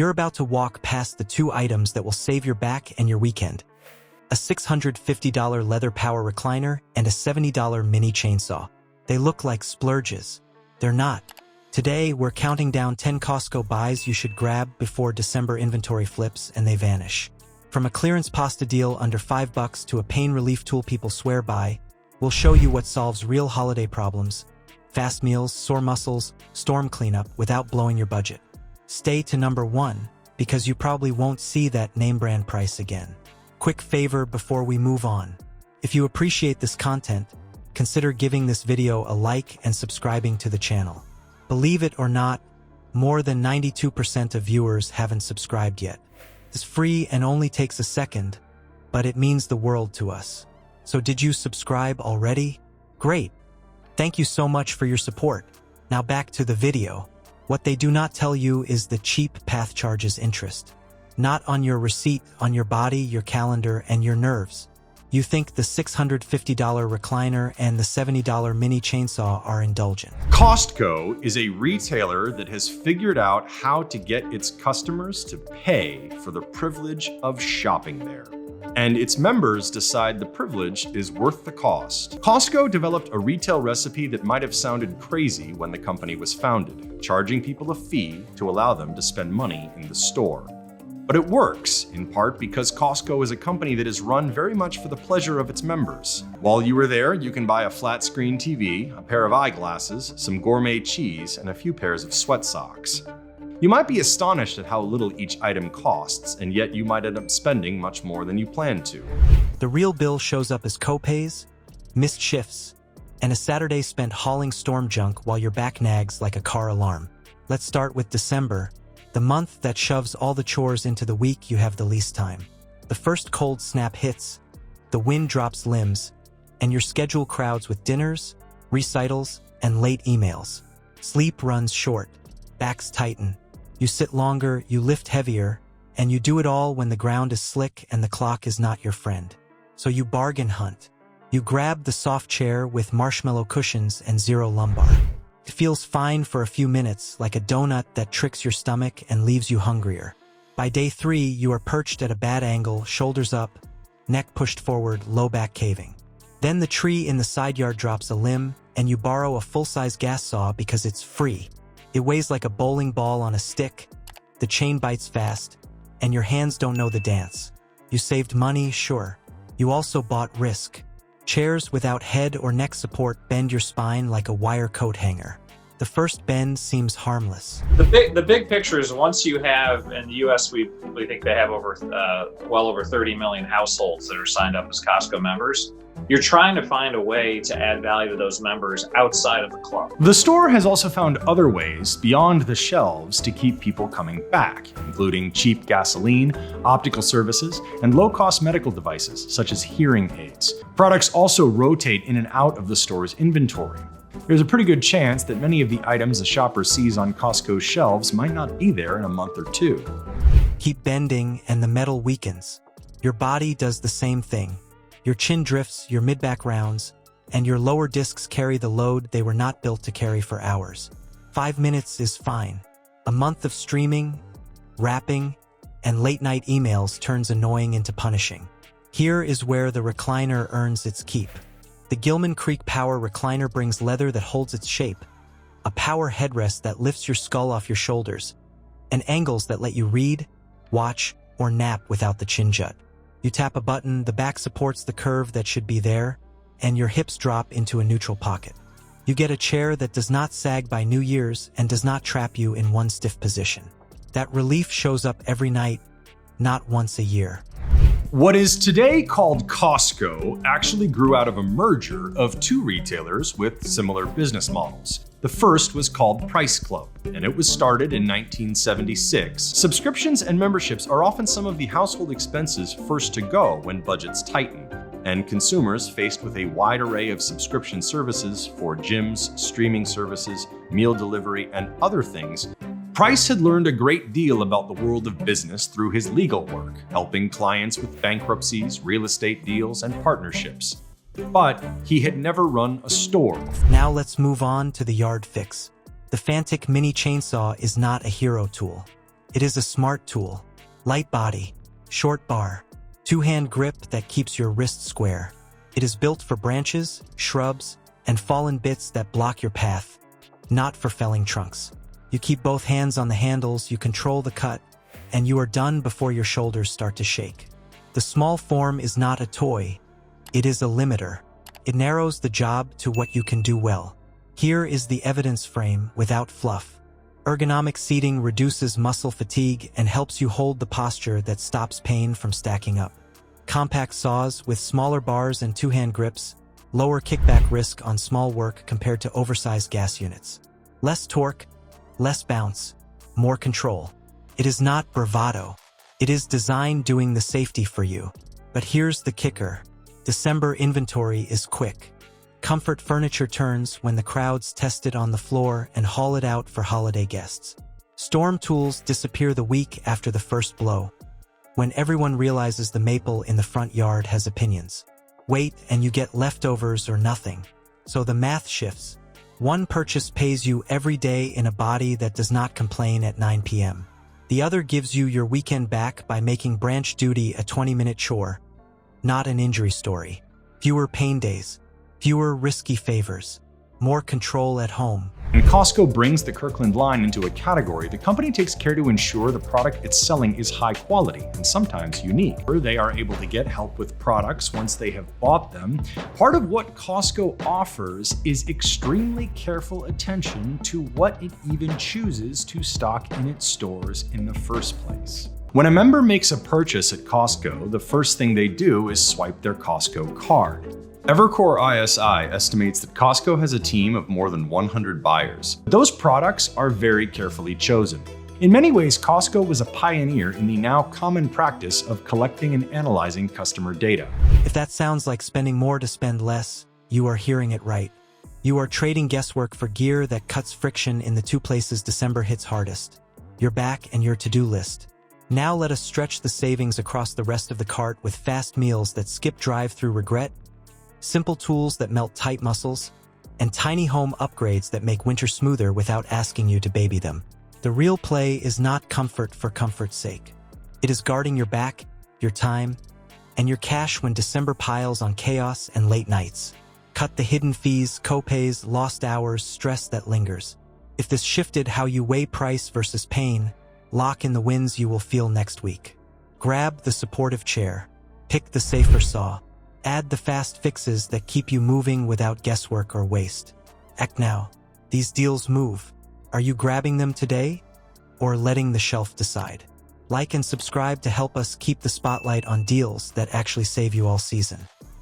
You're about to walk past the two items that will save your back and your weekend. A $650 leather power recliner and a $70 mini chainsaw. They look like splurges. They're not. Today, we're counting down 10 Costco buys you should grab before December inventory flips and they vanish. From a clearance pasta deal under $5 to a pain relief tool people swear by, we'll show you what solves real holiday problems, fast meals, sore muscles, storm cleanup without blowing your budget. Stay to number 1, because you probably won't see that name brand price again. Quick favor before we move on. If you appreciate this content, consider giving this video a like and subscribing to the channel. Believe it or not, more than 92% of viewers haven't subscribed yet. It's free and only takes a second, but it means the world to us. So did you subscribe already? Great. Thank you so much for your support. Now back to the video. What they do not tell you is the cheap path charges interest. Not on your receipt, on your body, your calendar, and your nerves. You think the $650 recliner and the $70 mini chainsaw are indulgent. Costco is a retailer that has figured out how to get its customers to pay for the privilege of shopping there. And its members decide the privilege is worth the cost. Costco developed a retail recipe that might have sounded crazy when the company was founded, charging people a fee to allow them to spend money in the store. But it works, in part because Costco is a company that is run very much for the pleasure of its members. While you are there, you can buy a flat screen TV, a pair of eyeglasses, some gourmet cheese, and a few pairs of sweat socks. You might be astonished at how little each item costs, and yet you might end up spending much more than you planned to. The real bill shows up as copays, missed shifts, and a Saturday spent hauling storm junk while your back nags like a car alarm. Let's start with December, the month that shoves all the chores into the week you have the least time. The first cold snap hits, the wind drops limbs, and your schedule crowds with dinners, recitals, and late emails. Sleep runs short, backs tighten. You sit longer, you lift heavier, and you do it all when the ground is slick and the clock is not your friend. So you bargain hunt. You grab the soft chair with marshmallow cushions and zero lumbar. It feels fine for a few minutes, like a donut that tricks your stomach and leaves you hungrier. By day 3, you are perched at a bad angle, shoulders up, neck pushed forward, low back caving. Then the tree in the side yard drops a limb, and you borrow a full-size gas saw because it's free. It weighs like a bowling ball on a stick, the chain bites fast, and your hands don't know the dance. You saved money, sure. You also bought risk. Chairs without head or neck support bend your spine like a wire coat hanger. The first bend seems harmless. The big picture is once you have, in the U.S., we think they have well over 30 million households that are signed up as Costco members. You're trying to find a way to add value to those members outside of the club. The store has also found other ways beyond the shelves to keep people coming back, including cheap gasoline, optical services, and low-cost medical devices such as hearing aids. Products also rotate in and out of the store's inventory. There's a pretty good chance that many of the items a shopper sees on Costco's shelves might not be there in a month or two. Keep bending and the metal weakens. Your body does the same thing. Your chin drifts, your mid-back rounds, and your lower discs carry the load they were not built to carry for hours. 5 minutes is fine. A month of streaming, wrapping, and late-night emails turns annoying into punishing. Here is where the recliner earns its keep. The Gilman Creek Power Recliner brings leather that holds its shape, a power headrest that lifts your skull off your shoulders, and angles that let you read, watch, or nap without the chin jut. You tap a button, the back supports the curve that should be there, and your hips drop into a neutral pocket. You get a chair that does not sag by New Year's and does not trap you in one stiff position. That relief shows up every night, not once a year. What is today called Costco actually grew out of a merger of two retailers with similar business models. The first was called Price Club, and it was started in 1976. Subscriptions and memberships are often some of the household expenses first to go when budgets tighten, and consumers faced with a wide array of subscription services for gyms, streaming services, meal delivery, and other things, Price had learned a great deal about the world of business through his legal work, helping clients with bankruptcies, real estate deals, and partnerships. But he had never run a store. Now let's move on to the yard fix. The Fantic mini chainsaw is not a hero tool. It is a smart tool. Light body, short bar, two-hand grip that keeps your wrist square. It is built for branches, shrubs, and fallen bits that block your path, not for felling trunks. You keep both hands on the handles, you control the cut, and you are done before your shoulders start to shake. The small form is not a toy. It is a limiter. It narrows the job to what you can do well. Here is the evidence frame without fluff. Ergonomic seating reduces muscle fatigue and helps you hold the posture that stops pain from stacking up. Compact saws with smaller bars and two-hand grips lower kickback risk on small work compared to oversized gas units. Less torque, less bounce, more control. It is not bravado. It is design doing the safety for you. But here's the kicker. December inventory is quick. Comfort Furniture turns when the crowds test it on the floor and haul it out for holiday guests. Storm tools disappear the week after the first blow, when everyone realizes the maple in the front yard has opinions. Wait and you get leftovers or nothing. So the math shifts. One purchase pays you every day in a body that does not complain at 9 p.m. The other gives you your weekend back by making branch duty a 20-minute chore, not an injury story. Fewer pain days. Fewer risky favors, more control at home. When Costco brings the Kirkland line into a category, the company takes care to ensure the product it's selling is high quality and sometimes unique. They are able to get help with products once they have bought them. Part of what Costco offers is extremely careful attention to what it even chooses to stock in its stores in the first place. When a member makes a purchase at Costco, the first thing they do is swipe their Costco card. Evercore ISI estimates that Costco has a team of more than 100 buyers. Those products are very carefully chosen. In many ways, Costco was a pioneer in the now common practice of collecting and analyzing customer data. If that sounds like spending more to spend less, you are hearing it right. You are trading guesswork for gear that cuts friction in the two places December hits hardest: your back and your to-do list. Now let us stretch the savings across the rest of the cart with fast meals that skip drive-through regret, simple tools that melt tight muscles, and tiny home upgrades that make winter smoother without asking you to baby them. The real play is not comfort for comfort's sake. It is guarding your back, your time, and your cash when December piles on chaos and late nights. Cut the hidden fees, copays, lost hours, stress that lingers. If this shifted how you weigh price versus pain, lock in the wins you will feel next week. Grab the supportive chair. Pick the safer saw. Add the fast fixes that keep you moving without guesswork or waste. Act now. These deals move. Are you grabbing them today or letting the shelf decide? Like and subscribe to help us keep the spotlight on deals that actually save you all season.